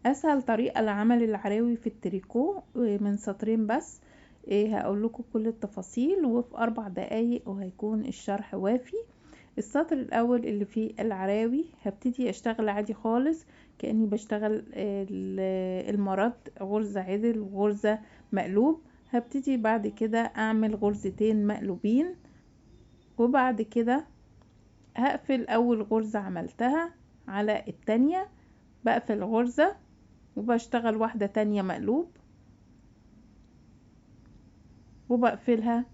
اسهل طريقة لعمل العراوي في التريكو من سطرين بس. هقول لكم كل التفاصيل وفي 4 دقايق وهيكون الشرح وافي. السطر الاول اللي فيه العراوي هبتدي اشتغل عادي خالص كأني بشتغل المرد، غرزة عدل وغرزة مقلوب. هبتدي بعد كده اعمل غرزتين مقلوبين، وبعد كده هقفل اول غرزة عملتها على التانية، بقفل غرزة وبشتغل واحدة تانية مقلوب وبقفلها.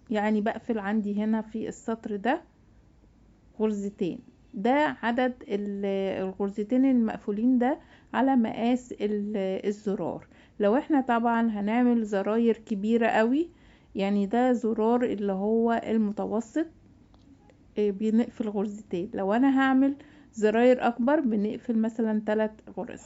يعني بقفل عندي هنا في السطر ده غرزتين. ده عدد الغرزتين المقفولين ده على مقاس الزرار. لو احنا طبعا هنعمل زراير كبيرة قوي، يعني ده زرار اللي هو المتوسط، بنقفل غرزتين. لو انا هعمل زراير اكبر بنقفل مثلا 3 غرز.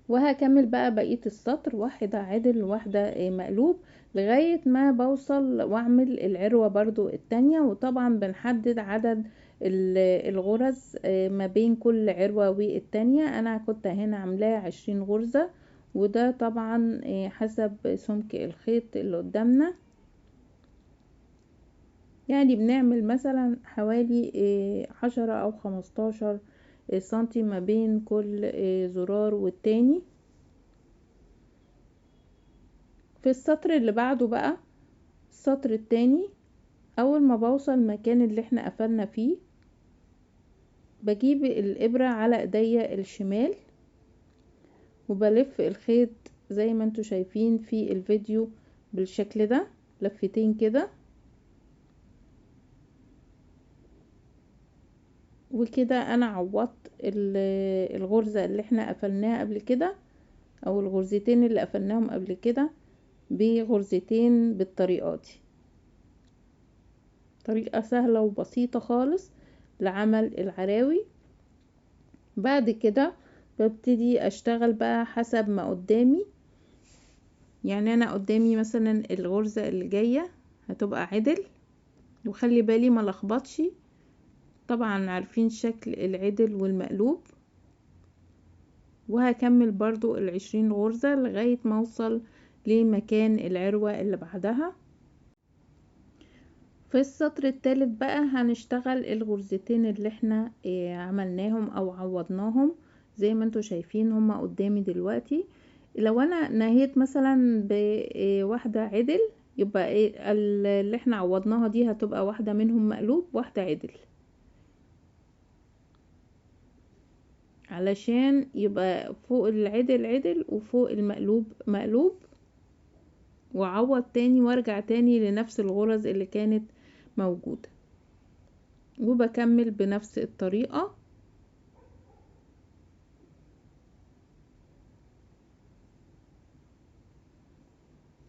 وهكمل بقى بقية السطر واحدة عدل واحدة مقلوب لغاية ما بوصل واعمل العروة برضو التانية. وطبعا بنحدد عدد الغرز ما بين كل عروة والتانية. انا كنت هنا عاملاه 20 غرزة، وده طبعا حسب سمك الخيط اللي قدامنا. يعني بنعمل مثلا حوالي 10 او 15 سنتي ما بين كل زرار والتاني. في السطر اللي بعده بقى السطر التاني، اول ما بوصل المكان اللي احنا قفلنا فيه بجيب الابرة على ايديا الشمال وبلف الخيط زي ما انتوا شايفين في الفيديو بالشكل ده، لفتين كده. وكده انا عوضت الغرزة اللي احنا قفلناها قبل كده، او الغرزتين اللي قفلناهم قبل كده، بغرزتين بالطريقة دي. طريقة سهلة وبسيطة خالص لعمل العراوي. بعد كده ببتدي اشتغل بقى حسب ما قدامي. يعني انا قدامي مثلا الغرزة اللي جاية هتبقى عدل، وخلي بالي ما لخبطش. طبعا عارفين شكل العدل والمقلوب. وهكمل برضو 20 غرزة لغاية ما اوصل لمكان العروة اللي بعدها. في السطر الثالث بقى هنشتغل الغرزتين اللي احنا عملناهم او عوضناهم زي ما انتوا شايفين هما قدامي دلوقتي. لو انا نهيت مثلا بواحدة عدل يبقى اللي احنا عوضناها دي هتبقى واحدة منهم مقلوب واحدة عدل، علشان يبقى فوق العدل عدل وفوق المقلوب مقلوب، وعوض تاني وارجع تاني لنفس الغرز اللي كانت موجودة. وبكمل بنفس الطريقة.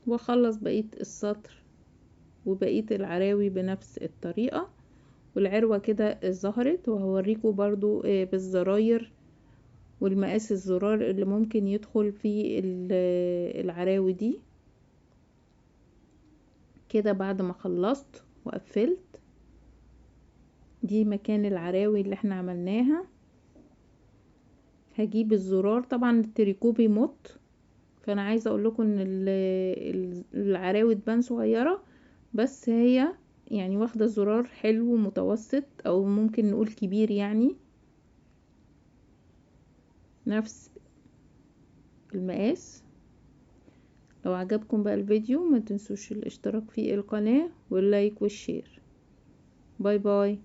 واخلص بقية السطر وبقية العراوي بنفس الطريقة. والعروة كده ظهرت، وهوريكم برضو بالزراير والمقاس الزرار اللي ممكن يدخل في العراوي دي. كده بعد ما خلصت وقفلت دي مكان العراوي اللي احنا عملناها. هجيب الزرار، طبعا التريكو بيمط، فانا عايزه اقول لكم ان العراوي تبان صغيره، بس هي يعني واخده زرار حلو متوسط او ممكن نقول كبير، يعني نفس المقاس. لو عجبكم بقى الفيديو ما تنسوش الاشتراك في القناه واللايك والشير. باي باي.